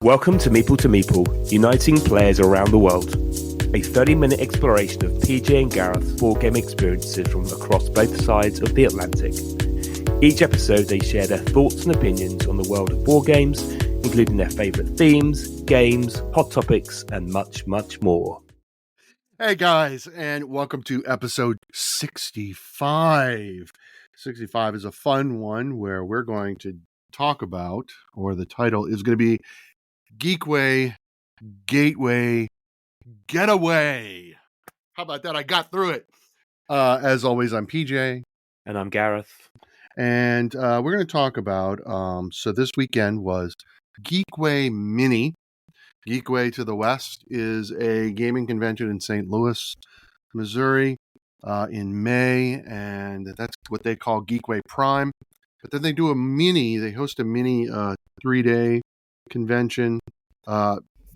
Welcome to Meeple, uniting players around the world. A 30-minute exploration of PJ and Gareth's board game experiences from across both sides of the Atlantic. Each episode they share their thoughts and opinions on the world of board games, including their favourite themes, games, hot topics, and much, much more. Hey guys, and welcome to episode 65. 65 is a fun one where we're going to talk about, or the title is going to be Geekway, Gateway, Getaway. How about that? I got through it. As always, I'm PJ. And I'm Gareth. And we're going to talk about, so this weekend was Geekway Mini. Geekway to the West is a gaming convention in St. Louis, Missouri in May, and that's what they call Geekway Prime. But then they do they host a mini 3-day convention,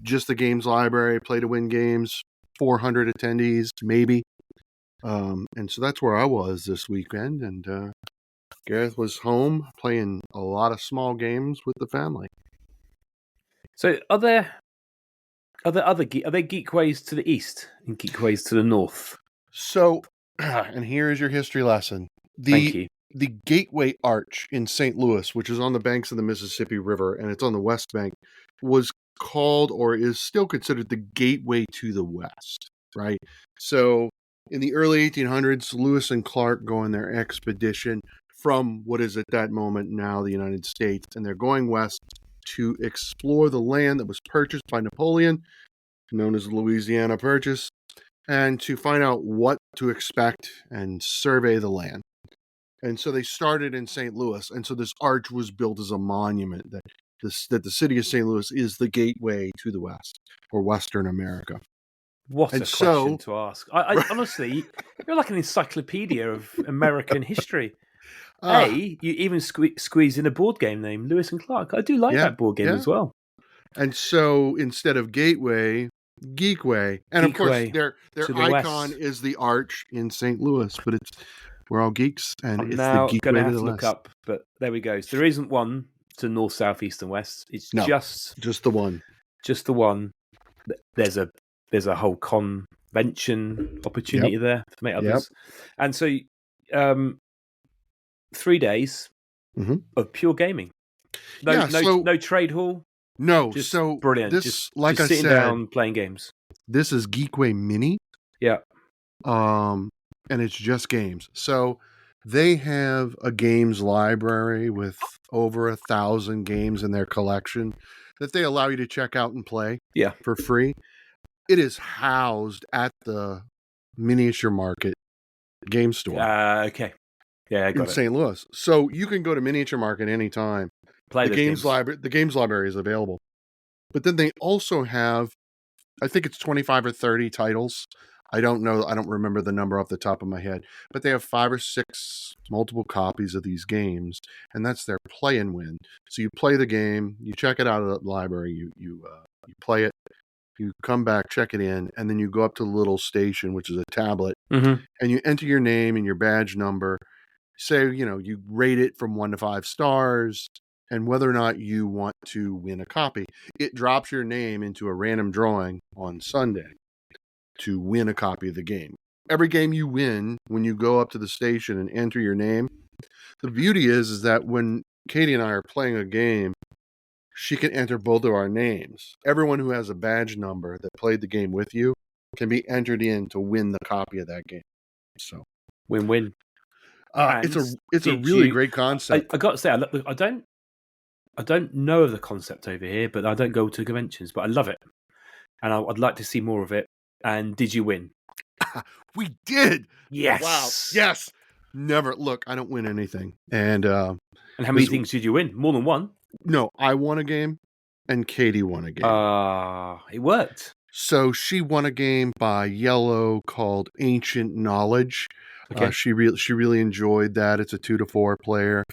just the games library, play to win games, 400 attendees, maybe. And so that's where I was this weekend, and Gareth was home playing a lot of small games with the family. So are there Geekways to the east and Geekways to the north? So, and here is your history lesson. Thank you. The Gateway Arch in St. Louis, which is on the banks of the Mississippi River, and it's on the west bank, was called or is still considered the gateway to the West, right? So in the early 1800s, Lewis and Clark go on their expedition from what is at that moment now the United States, and they're going west to explore the land that was purchased by Napoleon, known as the Louisiana Purchase, and to find out what to expect and survey the land. And so they started in St. Louis, and so this arch was built as a monument that the city of St. Louis is the gateway to the West, or Western America. What a question to ask. I honestly, you're like an encyclopedia of American history. You even squeeze in a board game name, Lewis and Clark. I do like that board game as well. And so instead of Gateway, Geekway. And of course, their icon is the arch in St. Louis, but we're all geeks, and I'm it's now the Geekway going to have to to look West. up, but there we go. So there isn't one to north, south, east, and west. It's just the one. Just the one. There's a whole convention opportunity there to make others. And so 3 days of pure gaming. No trade hall. No, just so brilliant. This, just like I sitting said, down playing games. This is Geekway Mini. Yeah. And it's just games. So they have a games library with over 1,000 games in their collection that they allow you to check out and play for free. It is housed at the Miniature Market game store. Okay. Yeah, I got in St. Louis. So you can go to Miniature Market anytime. Play the games library. The games library is available. But then they also have, I think it's 25 or 30 titles. I don't know. I don't remember the number off the top of my head. But they have 5 or 6 multiple copies of these games, and that's their play and win. So you play the game, you check it out of the library, you play it, you come back, check it in, and then you go up to the little station, which is a tablet, and you enter your name and your badge number. Say, you rate it from 1 to 5 stars, and whether or not you want to win a copy. It drops your name into a random drawing on Sunday to win a copy of the game. Every game you win, when you go up to the station and enter your name, the beauty is that when Katie and I are playing a game, she can enter both of our names. Everyone who has a badge number that played the game with you can be entered in to win the copy of that game. So win-win. It's a really great concept. I got to say, I don't know of the concept over here, but I don't go to conventions, but I love it, and I'd like to see more of it. And did you win? We did. Yes. Wow. Yes. Never. Look, I don't win anything. And how many things did you win? More than one? No, I won a game, and Katie won a game. It worked. So she won a game by Yellow called Ancient Knowledge. Okay. She really enjoyed that. It's a 2 to 4 player.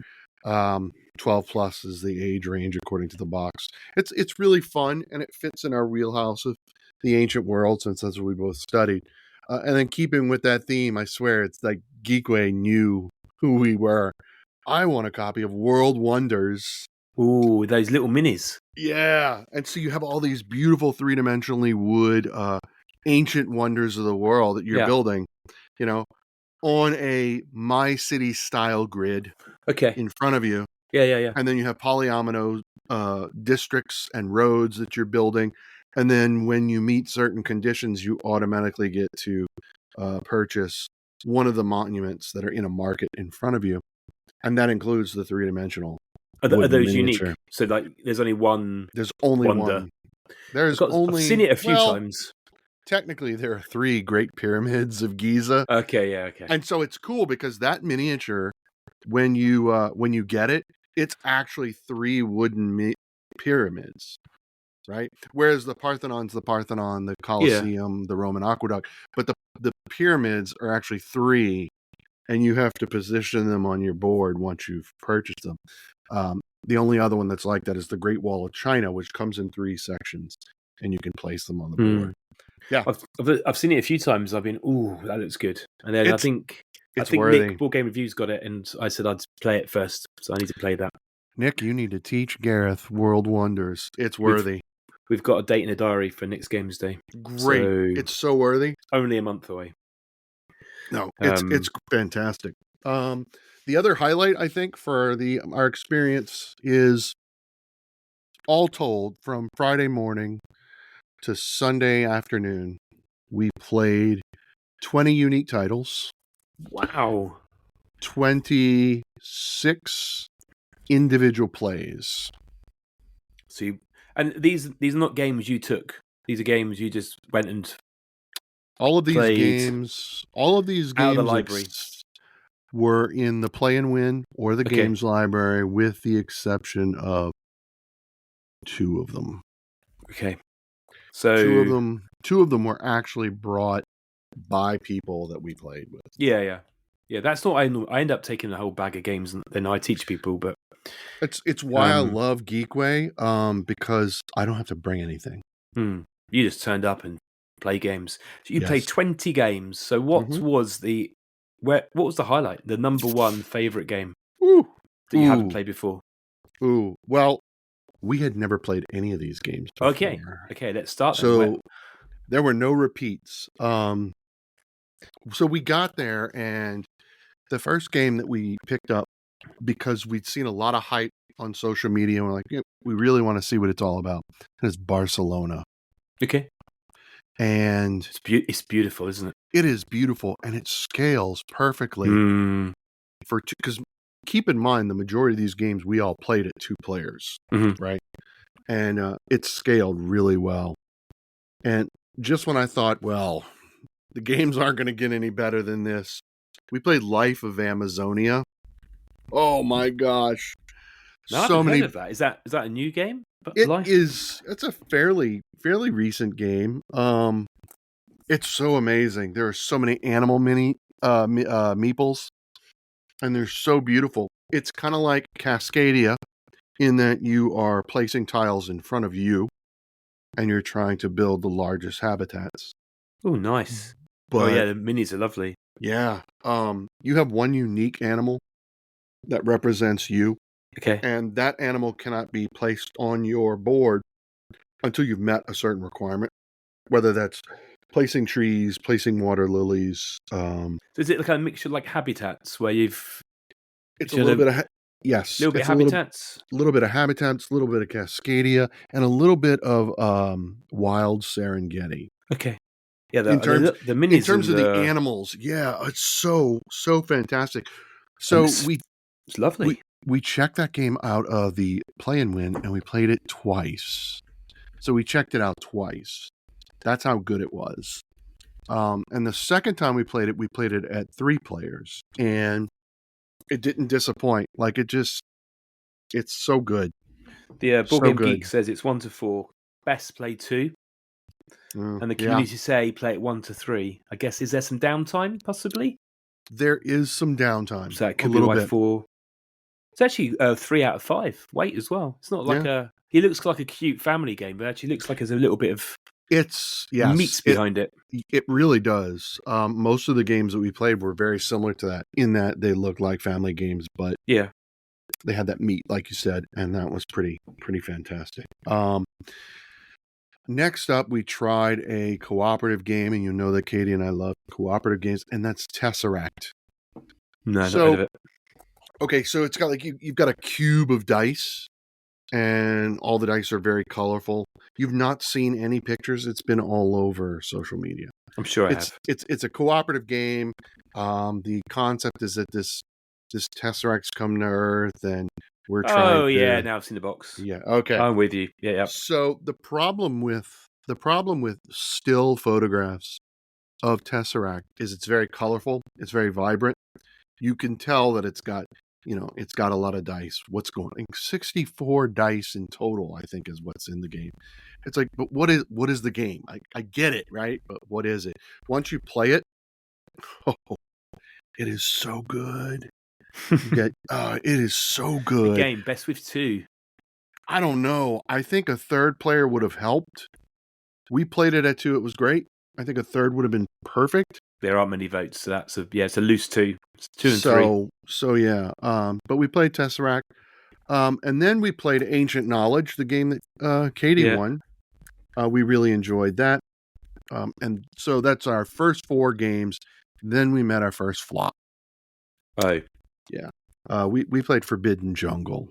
12 plus is the age range according to the box. It's really fun, and it fits in our wheelhouse of the ancient world, since that's what we both studied. And then keeping with that theme, I swear it's like Geekway knew who we were. I won a copy of World Wonders Ooh, those little minis. Yeah. And so you have all these beautiful 3-dimensionally wood ancient wonders of the world that you're building, on a My City style grid in front of you. Yeah. And then you have polyomino districts and roads that you're building. And then when you meet certain conditions, you automatically get to purchase one of the monuments that are in a market in front of you. And that includes the 3-dimensional. Are those miniature. unique? So there's only one. There's only wonder. one. There's I've seen it a few times. Technically, there are 3 Great Pyramids of Giza. Okay. And so it's cool because that miniature, when you get it, it's actually 3 wooden pyramids, right? Whereas the Parthenon's the Parthenon, the Colosseum, the Roman Aqueduct, but the pyramids are actually 3, and you have to position them on your board once you've purchased them. The only other one that's like that is the Great Wall of China, which comes in 3 sections, and you can place them on the board. Yeah, I've seen it a few times. I've been, ooh, that looks good. And then I think worthy. Nick Board Game Reviews got it, and I said I'd play it first, so I need to play that. Nick, you need to teach Gareth World Wonders. It's worthy. We've got a date in a diary for next Games Day. Great, it's so worthy. Only a month away. No, it's fantastic. The other highlight, I think, for our experience is, all told, from Friday morning to Sunday afternoon, we played 20 unique titles. Wow. 26 individual plays. So and these are not games you took. These are games you just went and all of these games out of the library were in the Play and Win or the games library, with the exception of 2 of them. Okay. So 2 of them were actually brought by people that we played with. Yeah. That's not. I end up taking a whole bag of games and then I teach people. But it's why I love Geekway, because I don't have to bring anything. You just turned up and play games. So you played 20 games. So what was the highlight? The number 1 favorite game that you haven't played before? Well, we had never played any of these games before. Okay, let's start. So there were no repeats. So we got there, and the first game that we picked up, because we'd seen a lot of hype on social media, and we're like, we really want to see what it's all about. And it's Barcelona. Okay. And it's beautiful, isn't it? It is beautiful, and it scales perfectly. Because keep in mind, the majority of these games we all played at 2 players, right? And it's scaled really well. And just when I thought, well, the games aren't going to get any better than this, we played Life of Amazonia. Oh my gosh! No, so many. Heard of that. Is that a new game? It's a fairly recent game. It's so amazing. There are so many animal meeples, and they're so beautiful. It's kind of like Cascadia, in that you are placing tiles in front of you, and you're trying to build the largest habitats. Oh, nice. But the minis are lovely. Yeah. You have one unique animal that represents you. Okay. And that animal cannot be placed on your board until you've met a certain requirement, whether that's placing trees, placing water lilies. So is it like a mixture like habitats where you've... It's a little bit of... Yes. A little bit of habitats? A little bit of habitats, a little bit of Cascadia, and a little bit of wild Serengeti. Okay. Yeah, the minis. In terms of the animals, it's so fantastic. So it's lovely. We checked that game out of the Play and Win, and we played it twice. So we checked it out twice. That's how good it was. And the second time we played it at 3 players, and it didn't disappoint. Like, it's so good. The Board Game Geek says it's 1 to 4, best play 2. And the community say play it 1 to 3. I guess, is there some downtime, possibly? There is some downtime. So it could be like 4. It's actually 3 out of 5 weight as well. It's not like he looks like a cute family game, but actually looks like there's a little bit of meat behind it. It really does. Most of the games that we played were very similar to that, in that they look like family games, but they had that meet, like you said, and that was pretty fantastic. Next up, we tried a cooperative game, and you know that Katie and I love cooperative games, and that's Tesseract. No, not heard of it. Okay, so it's got like you've got a cube of dice, and all the dice are very colorful. You've not seen any pictures; it's been all over social media. I'm sure I have. It's a cooperative game. The concept is that this Tesseract's come to Earth, and we're trying. Oh yeah, now I've seen the box. Yeah. Okay. I'm with you. Yeah. So the problem with still photographs of Tesseract is it's very colorful. It's very vibrant. You can tell that it's got a lot of dice. What's going on? 64 dice in total, I think, is what's in the game. It's like, but what is the game? I get it, right? But what is it? Once you play it, it is so good. It is so good. The game, best with two. I don't know. I think a third player would have helped. We played it at 2. It was great. I think a third would have been perfect. There aren't many votes, so it's a loose 2. It's 2 and 3. So yeah. But we played Tesseract. And then we played Ancient Knowledge, the game that Katie won. We really enjoyed that. And so that's our first 4 games. Then we met our first flop. Oh. Yeah. We played Forbidden Jungle.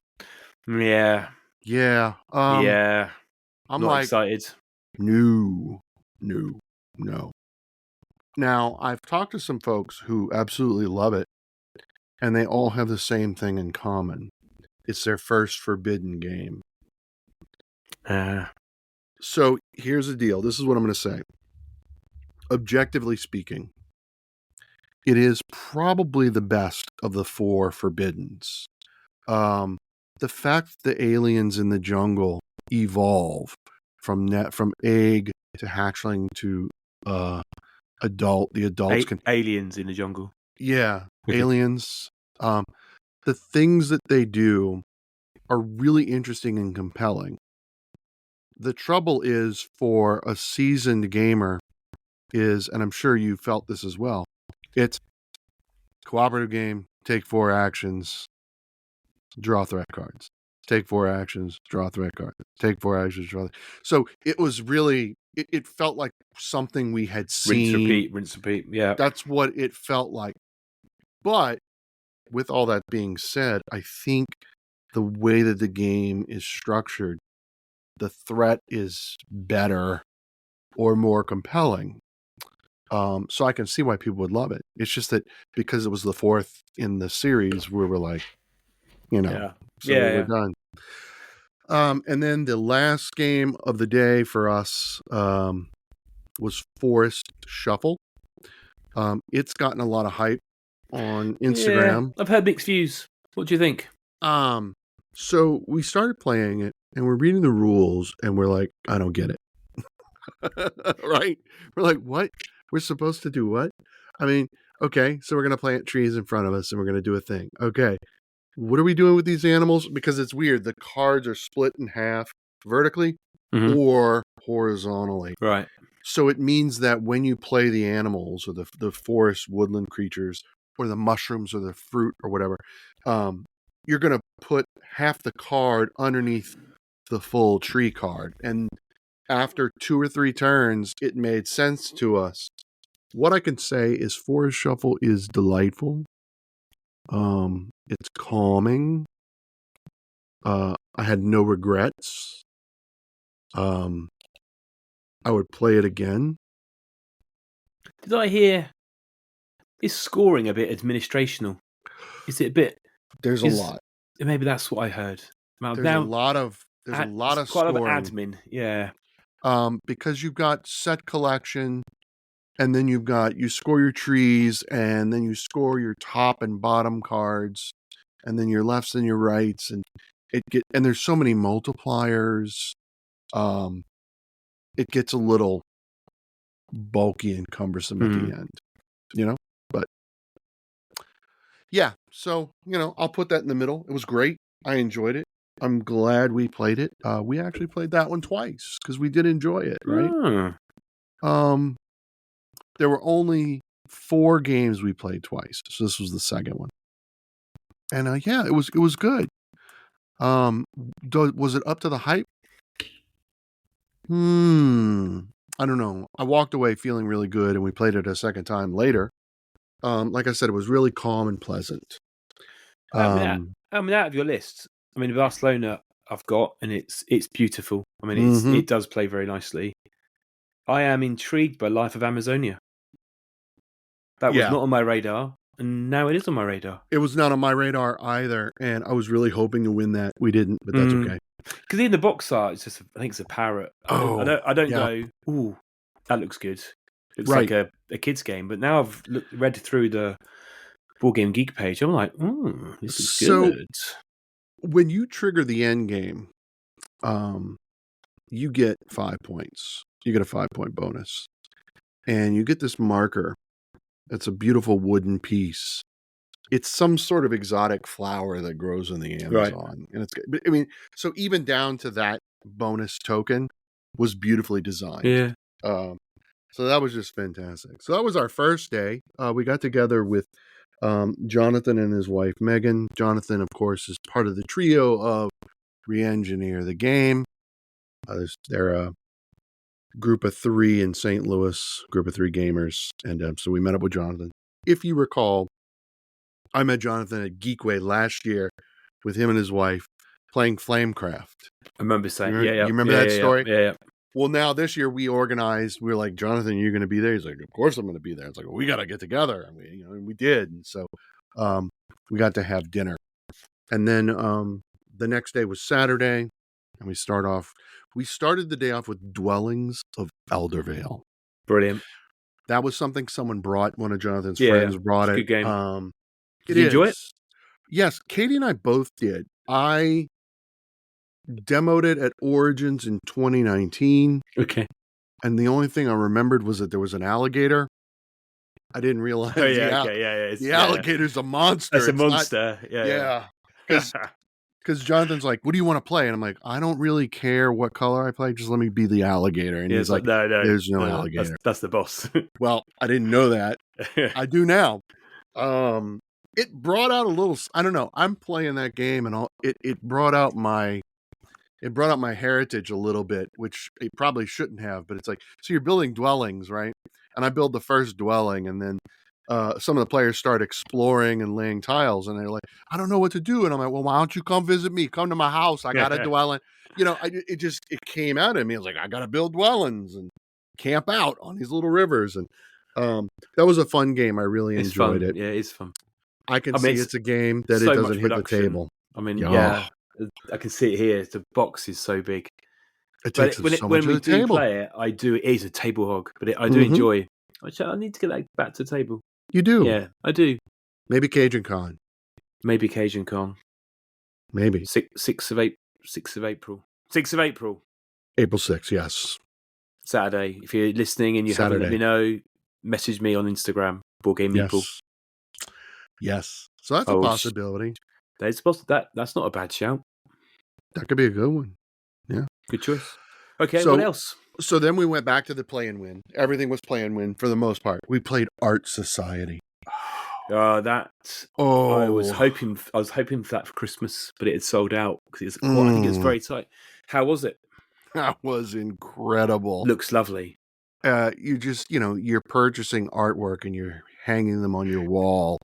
Yeah. Yeah. I'm not excited. No. Now, I've talked to some folks who absolutely love it, and they all have the same thing in common. It's their first Forbidden game. So here's the deal. This is what I'm going to say. Objectively speaking, it is probably the best of the 4 Forbiddens. The fact that the aliens in the jungle evolve from egg to hatchling to adult. The adults can aliens in the jungle. Yeah, aliens. The things that they do are really interesting and compelling. The trouble is for a seasoned gamer and I'm sure you felt this as well, it's cooperative game, take 4 actions, draw threat cards. Take 4 actions, draw threat cards. Take 4 actions, draw. So it was really, it felt like something we had seen. Rinse, repeat. Yeah. That's what it felt like. But with all that being said, I think the way that the game is structured, the threat is better or more compelling. So I can see why people would love it. It's just that because it was the 4th in the series, we were like, we're done. And then the last game of the day for us was Forest Shuffle. It's gotten a lot of hype on Instagram. Yeah, I've heard mixed views. What do you think? So we started playing it, and we're reading the rules, and we're like, I don't get it. Right? We're like, what? We're supposed to do what? I mean, okay, so we're going to plant trees in front of us, and we're going to do a thing. Okay. What are we doing with these animals? Because it's weird. The cards are split in half vertically or horizontally. Right. So it means that when you play the animals or the forest woodland creatures or the mushrooms or the fruit or whatever, you're going to put half the card underneath the full tree card. And after 2 or 3 turns, it made sense to us. What I can say is Forest Shuffle is delightful. It's calming. I had no regrets. I would play it again. Did I hear? Is scoring a bit administrational? Is it a bit? There's a lot. Maybe that's what I heard. There's a lot of scoring. Quite a lot of admin. Yeah. Because you've got set collection, and then you score your trees, and then you score your top and bottom cards, and then your lefts and your rights, and there's so many multipliers. It gets a little bulky and cumbersome at the end, but yeah, so, I'll put that in the middle. It was great. I enjoyed it. I'm glad we played it. We actually played that one twice because we did enjoy it, right? There were only 4 games we played twice, so this was the second one. And it was good. Was it up to the hype? I don't know. I walked away feeling really good, and we played it a second time later. Like I said, it was really calm and pleasant. Out of your list, I mean, Barcelona I've got, and it's beautiful. I mean, it does play very nicely. I am intrigued by Life of Amazonia. That was not on my radar, and now it is on my radar. It was not on my radar either, and I was really hoping to win that. We didn't, but that's okay. Because in the box art, it's just I think it's a parrot. I don't go, ooh, that looks good. Looks like a kid's game. But now I've read through the Board Game Geek page. I'm like, this is good. When you trigger the end game, you get 5 points. You get a 5-point bonus. And you get this marker. It's a beautiful wooden piece. It's some sort of exotic flower that grows in the Amazon. Right. And it's, I mean, so even down to that bonus token was beautifully designed. Yeah. So that was just fantastic. So that was our first day. We got together with Jonathan and his wife, Megan. Jonathan, of course, is part of the trio of Re-Engineer the Game. They're a group of 3 in St. Louis, group of 3 gamers. And so we met up with Jonathan. If you recall, I met Jonathan at Geekway last year with him and his wife playing Flamecraft. I remember saying, You remember that story? Yeah. Well, now this year we organized. We were like, Jonathan, you're going to be there? He's like, of course I'm going to be there. It's like, well, we got to get together, and we did. And so we got to have dinner, and then the next day was Saturday, and we started the day off with Dwellings of Eldervale. Brilliant. That was something someone brought. One of Jonathan's friends brought it. Good game. Did you enjoy it? Yes, Katie and I both did. I demoed it at Origins in 2019. Okay. And the only thing I remembered was that there was an alligator. I didn't realize the alligator's a monster. It's a monster. Because Jonathan's like, what do you want to play? And I'm like, I don't really care what color I play. Just let me be the alligator. And he's like, no, there's no alligator. That's the boss. Well, I didn't know that. I do now. It brought out a little, I don't know. I'm playing that game and it brought out my heritage a little bit, which it probably shouldn't have, but it's like, so you're building dwellings, right? And I build the first dwelling, and then some of the players start exploring and laying tiles, and they're like, I don't know what to do. And I'm like, well, why don't you come visit me? Come to my house. I got a dwelling. It came out of me. I was like, I got to build dwellings and camp out on these little rivers. And that was a fun game. I really enjoyed it. Yeah, it's fun. I can see it's a game that it doesn't hit the table. I mean, I can see it here. The box is so big. It takes so much when we of the table. Play it, it is a table hog, but I do enjoy. I need to get that back to the table. You do? Yeah, I do. Maybe Cajun Con. Maybe. 6th of April. 6th of April. April 6th, yes. Saturday. If you're listening and you haven't let me know, message me on Instagram, boardgame Meeple. Yes. So that's a possibility. That's not a bad shout. That could be a good one. Yeah. Good choice. Okay, what else? So then we went back to the play and win. Everything was play and win for the most part. We played Art Society. I was hoping for that for Christmas, but it had sold out because I think it's very tight. How was it? That was incredible. Looks lovely. You're purchasing artwork and you're hanging them on your wall,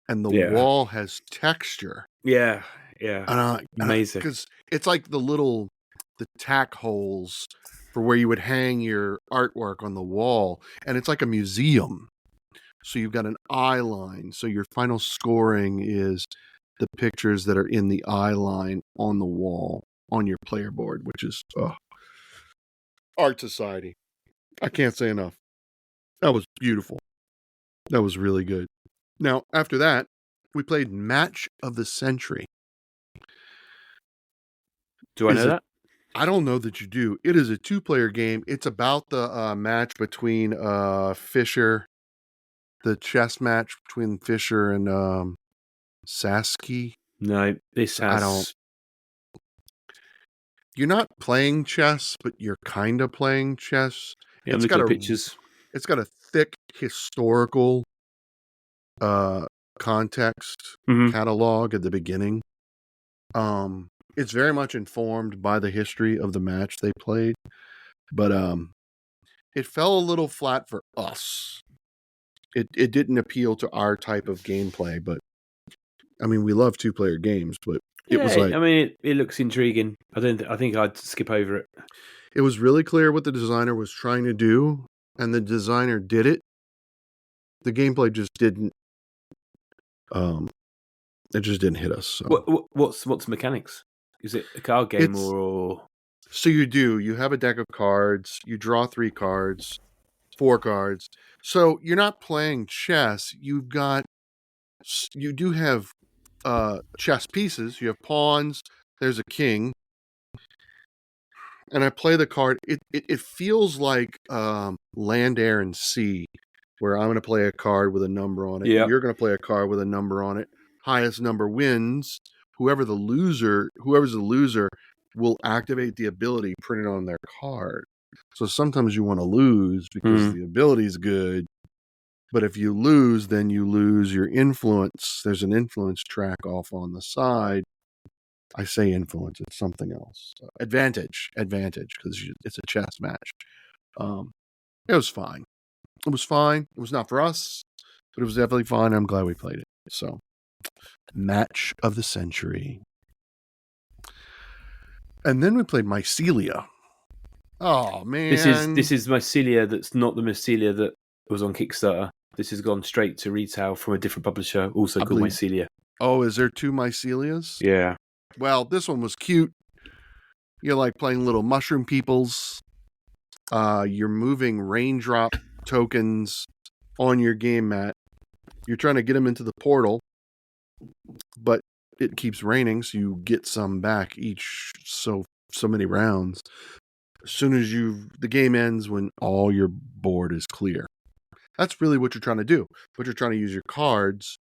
and the wall has texture. Yeah. Amazing. Because it's like the tack holes for where you would hang your artwork on the wall, and it's like a museum. So you've got an eye line. So your final scoring is the pictures that are in the eye line on the wall on your player board, which is Art Society. I can't say enough. That was beautiful. That was really good. Now, after that, we played Match of the Century. Do I know that? I don't know that you do. It is a 2-player game. It's about the match between Fisher, the chess match between Fisher and Sasky. No, this has... You're not playing chess, but you're kind of playing chess. Yeah, it's got pictures. It's got a thick historical context catalog at the beginning. It's very much informed by the history of the match they played, but it fell a little flat for us. It didn't appeal to our type of gameplay, but I mean, we love 2-player games, but it was like, I mean, it looks intriguing. I think I'd skip over it. it was really clear what the designer was trying to do, and the designer did it. The gameplay just didn't. It just didn't hit us. So. What's the mechanics? Is it a card game or? So you have a deck of cards. You draw 3 cards, 4 cards. So you're not playing chess. You do have chess pieces. You have pawns. There's a king. And I play the card. It feels like Land, Air, and Sea, where I'm going to play a card with a number on it. Yeah. And you're going to play a card with a number on it. Highest number wins. Whoever's the loser will activate the ability printed on their card. So sometimes you want to lose because the ability is good. But if you lose, then you lose your influence. There's an influence track off on the side. I say influence, it's something else. Advantage, because it's a chess match. It was fine. It was not for us, but it was definitely fun. I'm glad we played it. So, match of the century. And then we played Mycelia. Oh man, this is Mycelia. That's not the Mycelia that was on Kickstarter. This has gone straight to retail from a different publisher, also called Mycelia. Oh, is there 2 Mycelias? Yeah. Well, this one was cute. You're like playing little mushroom peoples. You're moving raindrop tokens on your game mat. You're trying to get them into the portal, but it keeps raining, so you get some back each so many rounds. As soon as the game ends when all your board is clear. That's really what you're trying to do. But you're trying to use your cards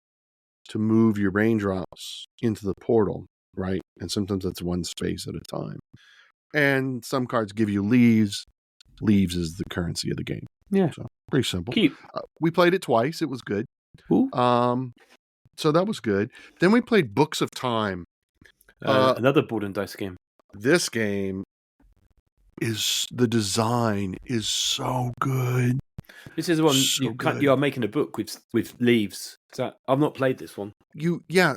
to move your raindrops into the portal, right? And sometimes that's one space at a time. And some cards give you leaves. Leaves is the currency of the game. Yeah. So pretty simple. Cute. We played it twice. It was good. Ooh. So that was good. Then we played Books of Time. Another board and dice game. This game the design is so good. This is the one you are making a book with leaves. I've not played this one.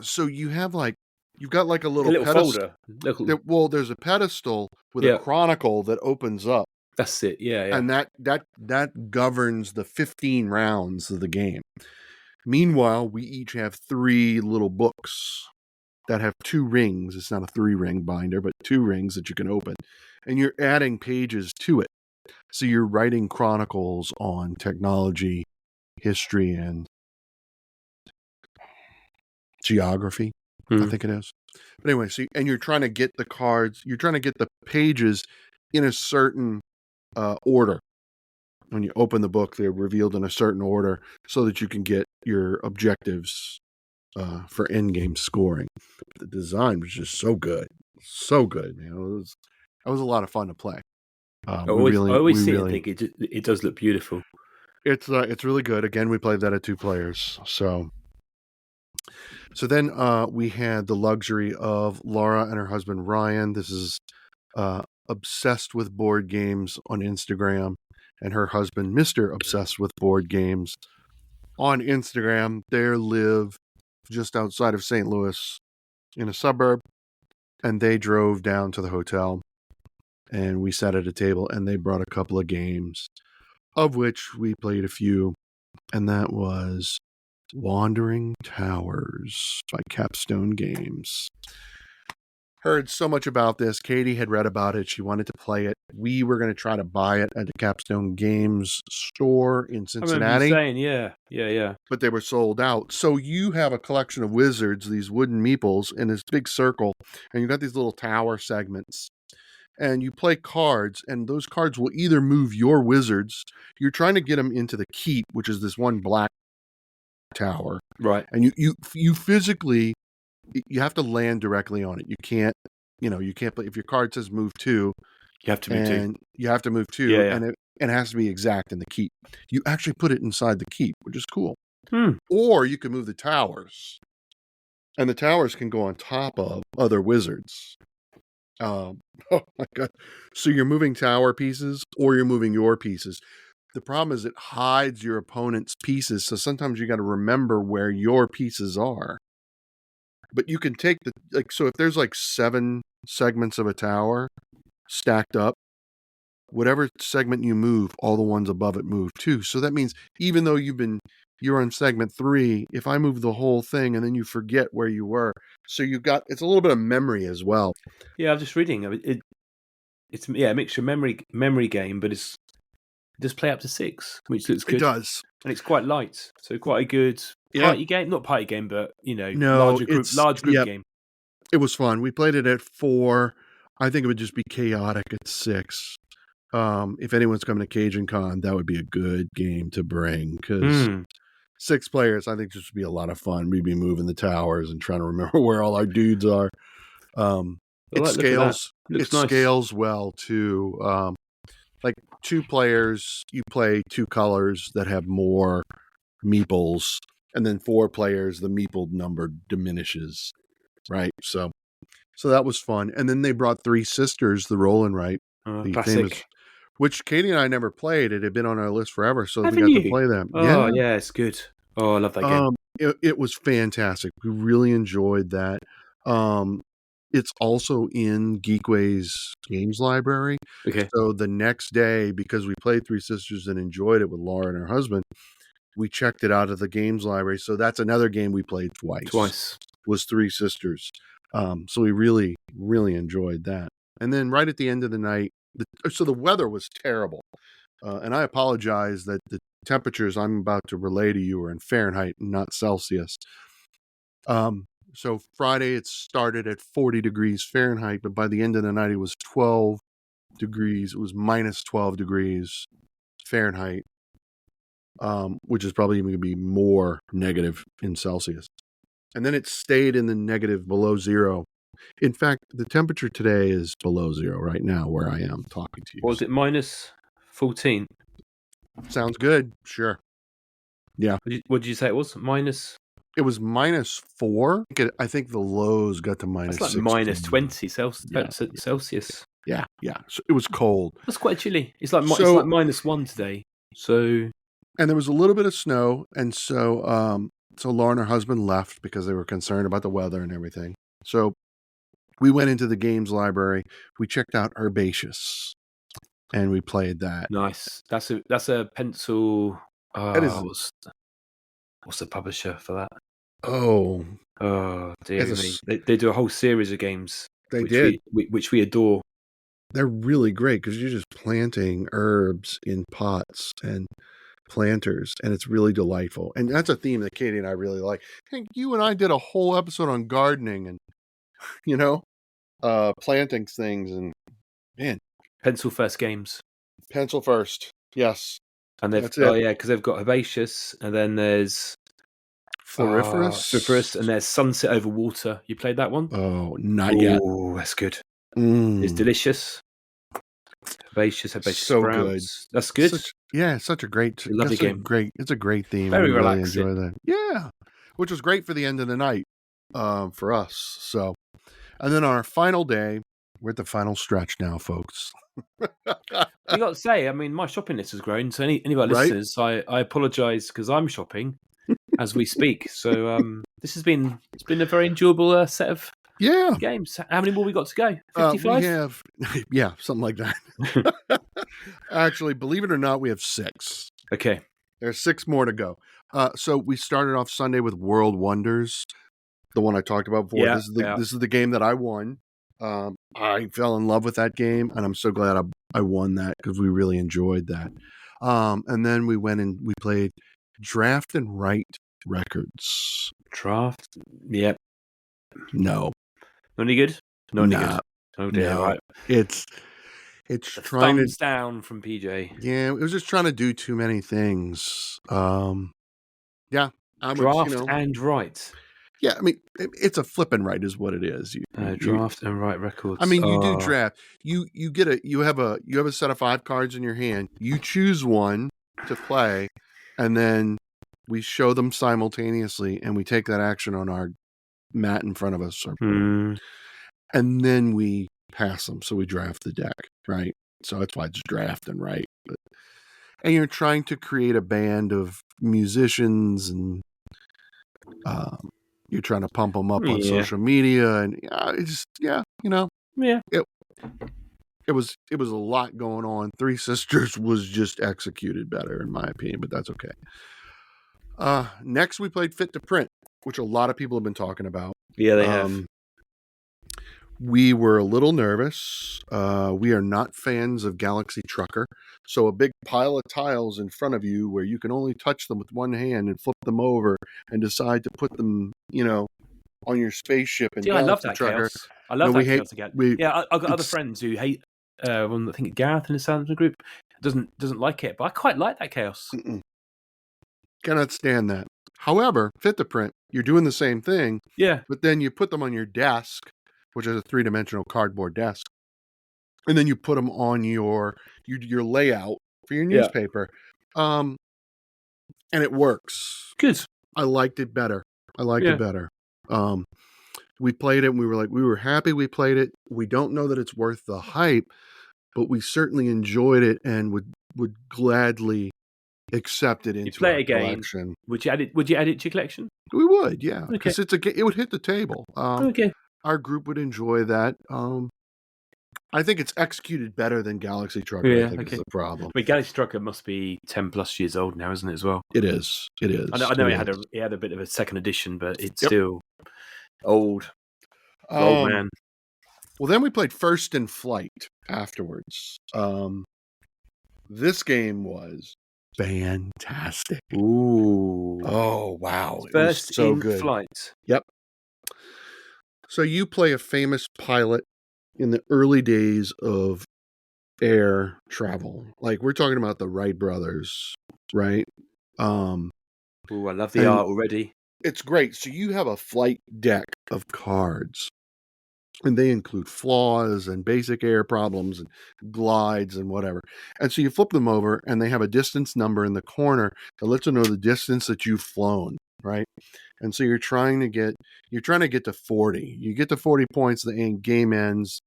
So you've got like a little folder. There's a pedestal with a chronicle that opens up. That's it. Yeah. And that governs the 15 rounds of the game. Meanwhile, we each have 3 little books that have 2 rings. It's not a 3-ring binder, but 2 rings that you can open. And you're adding pages to it. So you're writing chronicles on technology, history, and geography, I think it is. But anyway, and you're trying to get the cards, you're trying to get the pages in a certain order. When you open the book, they're revealed in a certain order so that you can get your objectives for endgame scoring. The design was just so good. So good, man. It was a lot of fun to play. I always see it and think it does look beautiful. It's really good. Again, we played that at 2 players. So then we had the luxury of Laura and her husband Ryan. This is obsessed with board games on Instagram, and her husband Mr. Obsessed with board games on Instagram. They live just outside of St. Louis in a suburb, and they drove down to the hotel. And we sat at a table, and they brought a couple of games, of which we played a few. And that was Wandering Towers by Capstone Games. Heard so much about this. Katie had read about it. She wanted to play it. We were going to try to buy it at the Capstone Games store in Cincinnati. I remember you saying, yeah. But they were sold out. So you have a collection of wizards, these wooden meeples, in this big circle, and you've got these little tower segments. And you play cards, and those cards will either move your wizards. You're trying to get them into the keep, which is this one black tower. Right. And you physically, you have to land directly on it. You can't play. If your card says move 2, you have to move 2. You have to move 2, yeah. and it has to be exact in the keep. You actually put it inside the keep, which is cool. Hmm. Or you can move the towers, and the towers can go on top of other wizards. Oh my god! So you're moving tower pieces, or you're moving your pieces. The problem is it hides your opponent's pieces, so sometimes you got to remember where your pieces are. But you can take so if there's like 7 segments of a tower stacked up, whatever segment you move, all the ones above it move too. So that means even though you're on segment 3, if I move the whole thing and then you forget where you were, so it's a little bit of memory as well. Yeah, I'm just reading. It's a mixture memory game, but it does play up to 6, which looks good. It does, and it's quite light, so quite a good party game. Not party game, but no, large group game. It was fun. We played it at 4. I think it would just be chaotic at 6. If anyone's coming to Cajun Con, that would be a good game to bring because 6 players, I think, just would be a lot of fun. We'd be moving the towers and trying to remember where all our dudes are. It scales. It nice. Scales well too. Like 2 players, you play 2 colors that have more meeples, and then 4 players, the meeple number diminishes. Right, so that was fun, and then they brought 3 Sisters, the roll and write, the classic. famous, which Katie and I never played. It had been on our list forever, so we got to play them. Oh yeah, it's good. Oh, I love that game. It was fantastic. We really enjoyed that. It's also in Geekway's games library. Okay. So the next day, because we played 3 Sisters and enjoyed it with Laura and her husband, we checked it out of the games library. So that's another game we played twice. Was 3 Sisters. So we really, really enjoyed that. And then right at the end of the night, so the weather was terrible. And I apologize that the temperatures I'm about to relay to you are in Fahrenheit, not Celsius. So Friday it started at 40 degrees Fahrenheit, but by the end of the night it was 12 degrees. It was minus 12 degrees Fahrenheit, which is probably even going to be more negative in Celsius. And then it stayed in the negative below 0. In fact, the temperature today is below 0 right now where I am talking to you. Was it minus 14? Sounds good. Sure. Yeah. What did you say it was? Minus? It was minus 4. I think the lows got to minus 16. Like minus 20 Celsius. Yeah. So it was cold. That's quite chilly. It's like minus 1 today. So, and there was a little bit of snow, and so Laura and her husband left because they were concerned about the weather and everything. So we went into the games library. We checked out Herbaceous, and we played that. Nice. That's a pencil. What's the publisher for that? Oh dear me. They do a whole series of games. Which we adore. They're really great because you're just planting herbs in pots and planters, and it's really delightful. And that's a theme that Katie and I really like. I think you and I did a whole episode on gardening and planting things, and man, pencil first games. Pencil first, yes. And because they've got Herbaceous, and then there's Floriferous, and there's Sunset Over Water. You played that one? Oh, not yet. Oh, that's good. It's delicious. Herbaceous so sprouts. Good. That's good. Such a great, lovely game. It's a great theme. Very relaxing. Really enjoy that. Yeah, which was great for the end of the night for us. So, and then on our final day, we're at the final stretch now, folks. You got to say, I mean, my shopping list has grown. So any of our listeners, I apologise because I'm shopping as we speak. So it's been a very enjoyable set of games. How many more we got to go? 55? We have, something like that. Actually, believe it or not, we have 6. Okay. There's 6 more to go. So we started off Sunday with World Wonders, the one I talked about before. Yeah, this is the game that I won. I fell in love with that game, and I'm so glad I won that because we really enjoyed that. And then we went and we played Draft and Write Records. Draft? Yep. No. Not any good? Not any good. Oh dear, no. right. It's trying thumbs down from PJ. Yeah, it was just trying to do too many things. Draft and Write. Yeah, I mean, it's a flip and write is what it is. Draft and Write Records. I mean, you do draft. You have a set of 5 cards in your hand. You choose one to play, and then we show them simultaneously, and we take that action on our mat in front of us. And then we pass them. So we draft the deck, right? So that's why it's drafting, right? And you're trying to create a band of musicians, and you're trying to pump them up on social media, and it's just it was a lot going on. Three Sisters was just executed better, in my opinion, but that's okay. Next we played Fit to Print, which a lot of people have been talking about. Yeah, they have. We were a little nervous. We are not fans of Galaxy Trucker. So a big pile of tiles in front of you where you can only touch them with one hand and flip them over and decide to put them, on your spaceship in Galaxy I love that Trucker. Chaos. I love that chaos again. I've got other friends who hate one. I think Gareth in the Samsung group doesn't like it, but I quite like that chaos. Cannot stand that. However, Fit to Print, you're doing the same thing. Yeah. But then you put them on your desk, which is a 3-dimensional cardboard desk, and then you put them on your layout for your newspaper, and it works. Good. I liked it better. We played it, and we were happy we played it. We don't know that it's worth the hype, but we certainly enjoyed it and would gladly accept it into our collection. Would you add it to your collection? We would, yeah, because it would hit the table. Our group would enjoy that. I think it's executed better than Galaxy Trucker. I think is the problem. I mean, Galaxy Trucker must be 10+ years old now, isn't it? As well. It is. I know it had a bit of a second edition, but it's still old. Old man. Well, then we played First in Flight afterwards. This game was fantastic. Ooh. Oh, wow. First so in good. Flight. Yep. So you play a famous pilot in the early days of air travel. Like, we're talking about the Wright brothers, right? Ooh, I love the art already. It's great. So you have a flight deck of cards, and they include flaws and basic air problems and glides and whatever. And so you flip them over, and they have a distance number in the corner that lets you know the distance that you've flown, right? And so you're trying to get to 40. You get to 40 points, the game ends,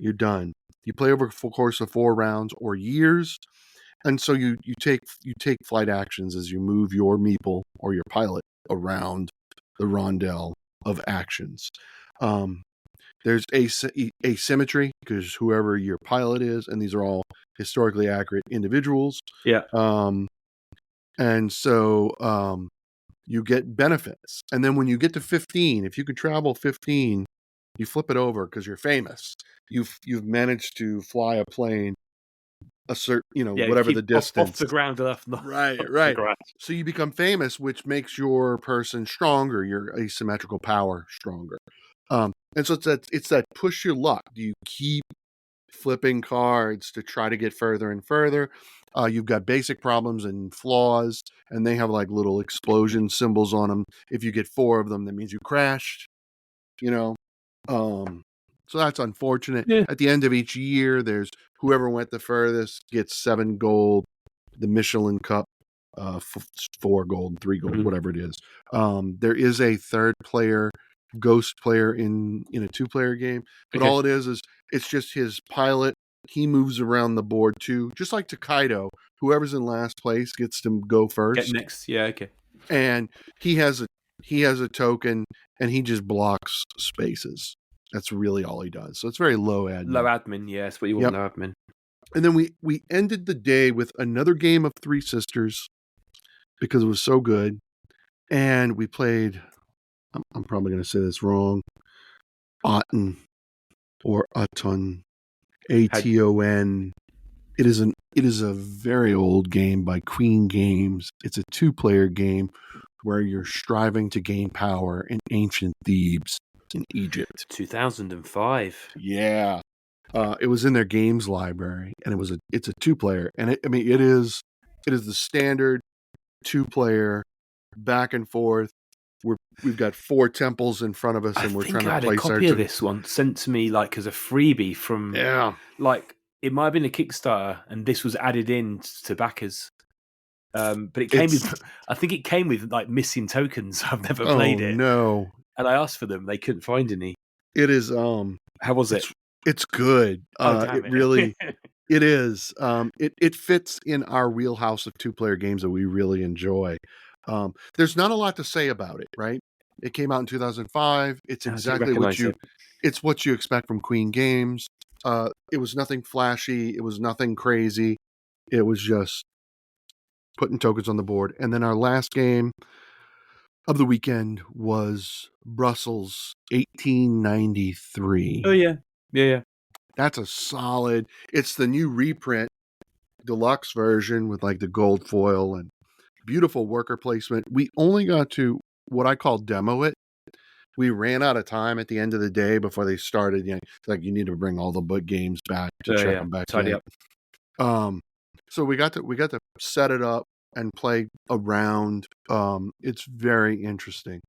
you're done. You play over a course of 4 rounds or years. And so you take flight actions as you move your meeple or your pilot around the rondel of actions. There's asymmetry because whoever your pilot is, and these are all historically accurate individuals. Yeah. And so you get benefits. And then when you get to 15, if you can travel 15, you flip it over because you're famous. You've managed to fly a plane a certain, whatever the distance off the ground enough. Right. So you become famous, which makes your person stronger, your asymmetrical power stronger. And so it's that push your luck. You keep flipping cards to try to get further and further. You've got basic problems and flaws, and they have like little explosion symbols on them. If you get 4 of them, that means you crashed. So that's unfortunate. Yeah. At the end of each year, there's whoever went the furthest gets 7 gold. The Michelin Cup, 4 gold, 3 gold, whatever it is. There is a third player, ghost player in a 2-player game, but all it is it's just his pilot. He moves around the board too, just like Takedo. Whoever's in last place gets to go first. Get next, yeah, okay. And he has a token, and he just blocks spaces. That's really all he does. So it's very low admin. Low admin, yeah, that's what you want. Low admin. And then we ended the day with another game of Three Sisters because it was so good, and we played. I'm probably going to say this wrong. Aton or Aton, Aton. It is a very old game by Queen Games. It's a 2-player game where you're striving to gain power in ancient Thebes in Egypt. 2005. Yeah. It was in their games library, and it's a 2-player, and it is the standard 2-player back and forth. We've got 4 temples in front of us, and we're trying to place our. I had a copy of this one sent to me like as a freebie from like it might have been a Kickstarter, and this was added in to backers. But it came with, I think it came with like missing tokens. I've never played it. No. And I asked for them, they couldn't find any. It is how was it? It's good. Oh, damn It it. really, it is. It fits in our wheelhouse of 2-player games that we really enjoy. There's not a lot to say about it, right? It came out in 2005. It's I do exactly recognise it. it's what you expect from Queen Games. It was nothing flashy. It was nothing crazy. It was just putting tokens on the board. And then our last game of the weekend was Brussels 1893. Oh, yeah. Yeah. That's a solid. It's the new reprint, deluxe version with like the gold foil and beautiful worker placement. We only got to what I call demo it. We ran out of time at the end of the day before they started. You know, like you need to bring all the book games back to check them back Tidy in. up. So we got to set it up and play around. It's very interesting.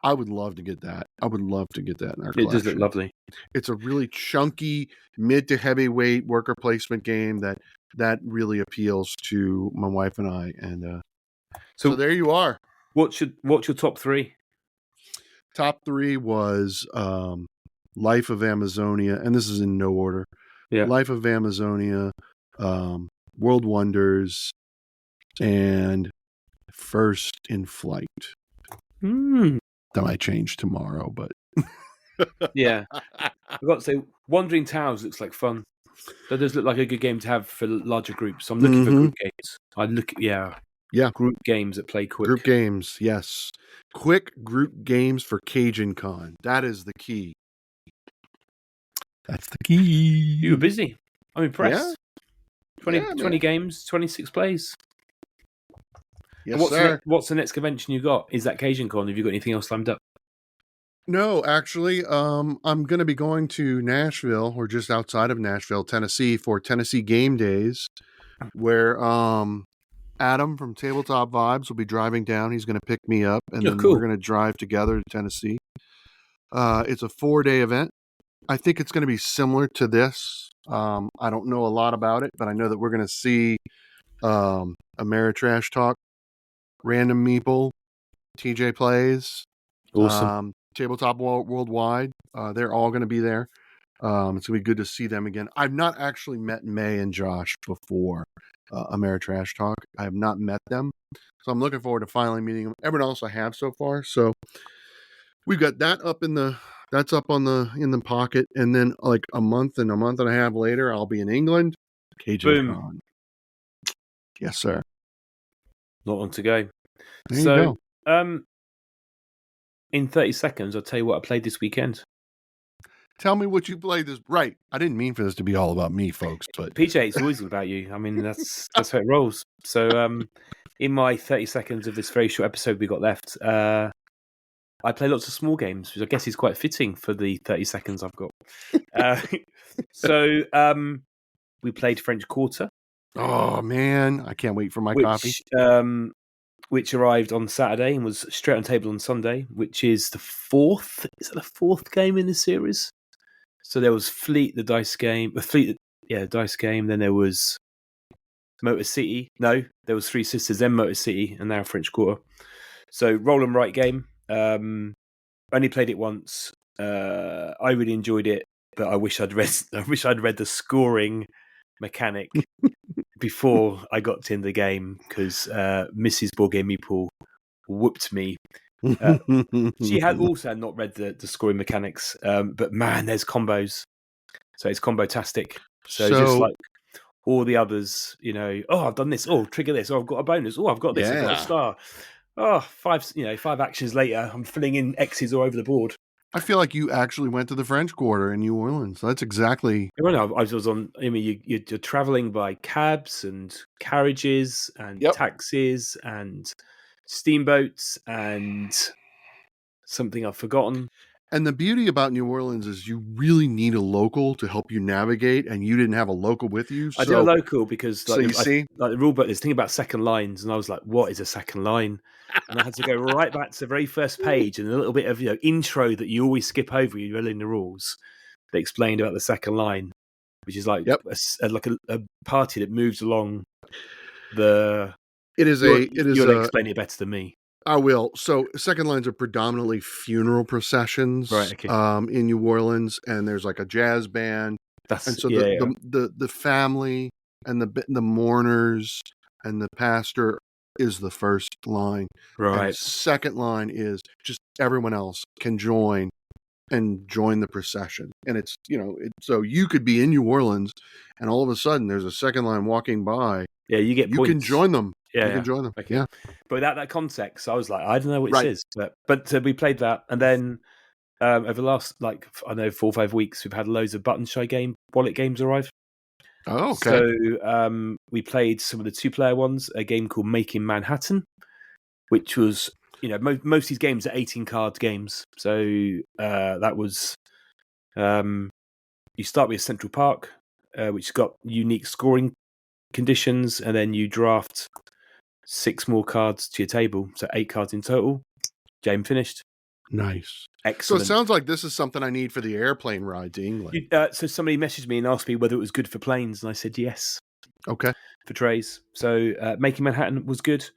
I would love to get that. I would love to get that in our collection. It does look lovely. It's a really chunky mid to heavyweight worker placement game that really appeals to my wife and I. And so there you are. What's your top three? Top three was Life of Amazonia, and this is in no order. Yeah. Life of Amazonia, World Wonders, and First in Flight. That might change tomorrow, but yeah, I've got to say, Wandering Towers looks like fun. That does look like a good game to have for larger groups. I'm looking for group games. Group games that play quick. Group games, yes. Quick group games for Cajun Con. That is the key. That's the key. You were busy. I'm impressed. Yeah. 20 games, 26 plays. Yes, what's the next convention you got? Is that Cajun Con? Have you got anything else lined up? No, actually, I'm going to be going to Nashville, or just outside of Nashville, Tennessee, for Tennessee Game Days, where Adam from Tabletop Vibes will be driving down. He's going to pick me up, and then we're going to drive together to Tennessee. It's a 4-day event. I think it's going to be similar to this. I don't know a lot about it, but I know that we're going to see Ameritrash Talk, Random Meeple, TJ Plays, awesome. Tabletop Worldwide. They're all going to be there. It's going to be good to see them again. I've not actually met May and Josh before Ameritrash Talk. I have not met them. So I'm looking forward to finally meeting them. Everyone else I have so far. So we've got that in the pocket. And then like a month and a half later, I'll be in England. Cajun Con. Yes, sir. Not long to go. There you go. In 30 seconds, I'll tell you what I played this weekend. Tell me what you played this. Right. I didn't mean for this to be all about me, folks. But PJ, it's always about you. I mean, that's how it rolls. So in my 30 seconds of this very short episode we got left, I play lots of small games, which I guess is quite fitting for the 30 seconds I've got. We played French Quarter. Oh, man. I can't wait for my copy. Which arrived on Saturday and was straight on table on Sunday, which is the fourth. Is it the fourth game in the series? So there was Fleet, the dice game. Dice game. Then there was Motor City. No, there was Three Sisters, then Motor City, and now French Quarter. So roll and write game. Only played it once. I really enjoyed it, but I wish I'd read the scoring mechanic before I got in the game, because Mrs. Boardgame Meeple whooped me. She had also not read the scoring mechanics, but man, there's combos. So it's combo-tastic. So just like all the others, I've done this. Oh, trigger this. Oh, I've got a bonus. Oh, I've got this. I've got a star. Oh, 5 actions later, I'm filling in X's all over the board. I feel like you actually went to the French Quarter in New Orleans. That's exactly. I was on. I mean, you're traveling by cabs and carriages and taxis and steamboats and something I've forgotten. And the beauty about New Orleans is you really need a local to help you navigate, and you didn't have a local with you. I did a local because, the rule book, there's thing about second lines, and I was like, "What is a second line?" And I had to go right back to the very first page and a little bit of intro that you always skip over. You read in the rules that explained about the second line, which is like a party that moves along the. You'll explain it better than me. I will. So second lines are predominantly funeral processions, Right, okay. in New Orleans, and there's like a jazz band, and That's so yeah. the family and the mourners and the pastor is the first line, and Right. second line is just everyone else can join the procession, and it's so you could be in New Orleans, and all of a sudden there's a second line walking by. Yeah, you get You points. can join them. Yeah, you can join them. Okay. Yeah. But without that context, I was like, I don't know what it Right. says. But we played that, and then over the last 4 or 5 weeks, we've had loads of button shy wallet games arrive. Oh, okay. So we played some of the 2-player ones, a game called Making Manhattan, which was most of these games are 18 card games. So that was you start with a Central Park, which has got unique scoring conditions, and then you draft 6 more cards to your table, so 8 cards in total. Game finished. Nice. Excellent. So it sounds like this is something I need for the airplane ride to England. So somebody messaged me and asked me whether it was good for planes, and I said yes. Okay. For trays. So Making Manhattan was good.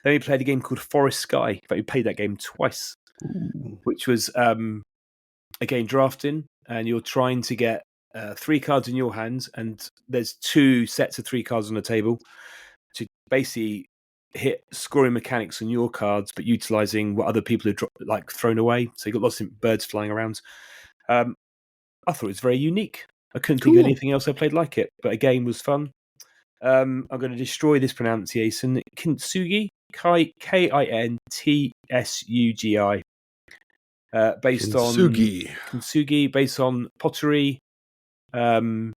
Then we played a game called Forest Sky. In fact, we played that game twice, which was again drafting, and you're trying to get 3 cards in your hands, and there's 2 sets of 3 cards on the table to basically hit scoring mechanics on your cards, but utilizing what other people have thrown away. So you got lots of birds flying around. I thought it was very unique. I couldn't think of anything else I played like it, but a game was fun. I'm going to destroy this pronunciation. Kintsugi, Kintsugi, based Kintsugi, based on pottery, that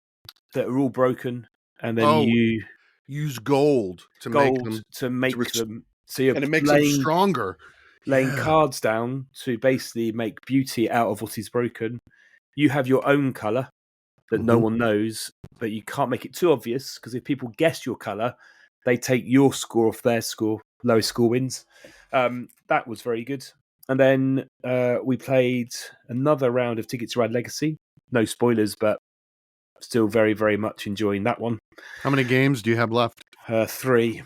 are all broken, and then you use gold to make them. So you're and it makes them stronger. Laying cards down to basically make beauty out of what is broken. You have your own color that no one knows, but you can't make it too obvious, because if people guess your color, they take your score off their score. Lowest score wins. That was very good. And then we played another round of Ticket to Ride Legacy. No spoilers, but still very, very much enjoying that one. How many games do you have left? 3.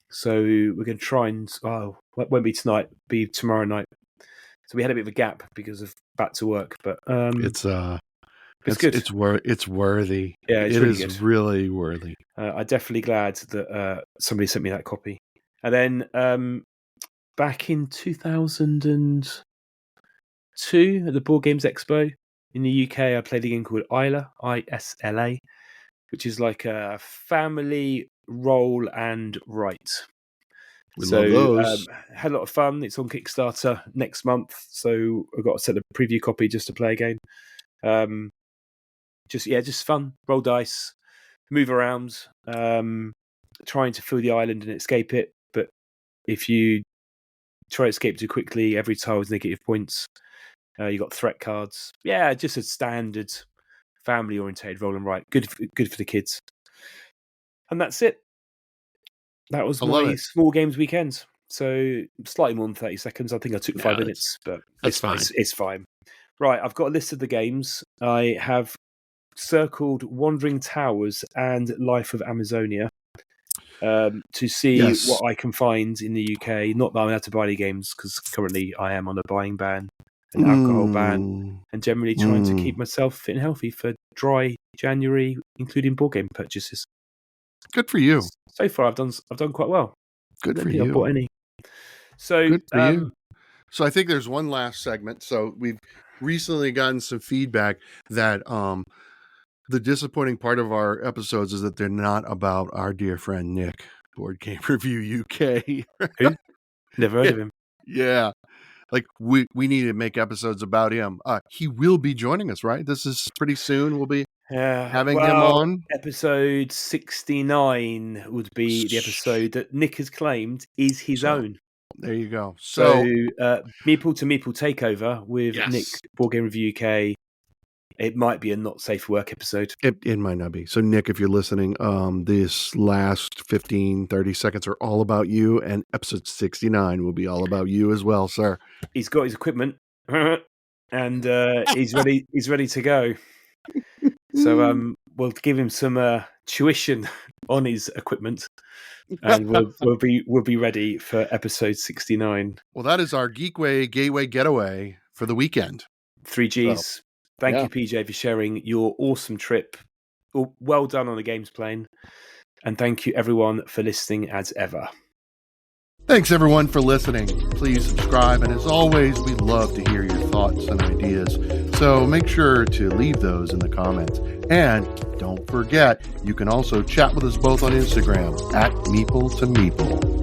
So we're going to try and... Oh, it won't be tonight. It'll be tomorrow night. So we had a bit of a gap because of back to work. But it's good. It's worthy. Yeah, it's really good. Really worthy. I'm definitely glad that somebody sent me that copy. And then back in 2002 at the Board Games Expo in the UK, I played a game called Isla, ISLA, which is like a family roll and write. We love those. Had a lot of fun. It's on Kickstarter next month, so I've got to set a preview copy just to play again. Just fun. Roll dice, move around, trying to fill the island and escape it. But if you try to escape too quickly, every tile is negative points. You got threat cards. Yeah, just a standard family-oriented roll and write. Good for the kids. And that's it. That was my small games weekend. So slightly more than 30 seconds. I think I took 5 minutes, but that's fine. It's fine. Right, I've got a list of the games. I have circled Wandering Towers and Life of Amazonia to see what I can find in the UK. Not that I'm allowed to buy any games, because currently I am on a buying ban, an alcohol ban, and generally trying to keep myself fit and healthy for dry January, including board game purchases. Good for you. So far, I've done quite well. Good for you. I've bought any. So good for you. So I think there's one last segment. So we've recently gotten some feedback that the disappointing part of our episodes is that they're not about our dear friend Nick, Board Game Review UK. Who? Never heard of him. Yeah. Like we need to make episodes about him. He will be joining us, right? This is pretty soon. We'll be having him on. Episode 69 would be the episode that Nick has claimed is his own. There you go. So Meeple to Meeple takeover with Nick, Board Game Review UK. It might be a not safe for work episode. It might not be. So Nick, if you're listening, this last 30 seconds are all about you, and episode 69 will be all about you as well, sir. He's got his equipment and he's ready to go. So we'll give him some tuition on his equipment, and we'll be ready for episode 69. Well, that is our Geekway Gateway Getaway for the weekend. 3Gs. So, Thank you, PJ, for sharing your awesome trip. Well done on the games playing. And thank you, everyone, for listening as ever. Thanks, everyone, for listening. Please subscribe. And as always, we love to hear your thoughts and ideas. So make sure to leave those in the comments. And don't forget, you can also chat with us both on Instagram @Meeple to Meeple.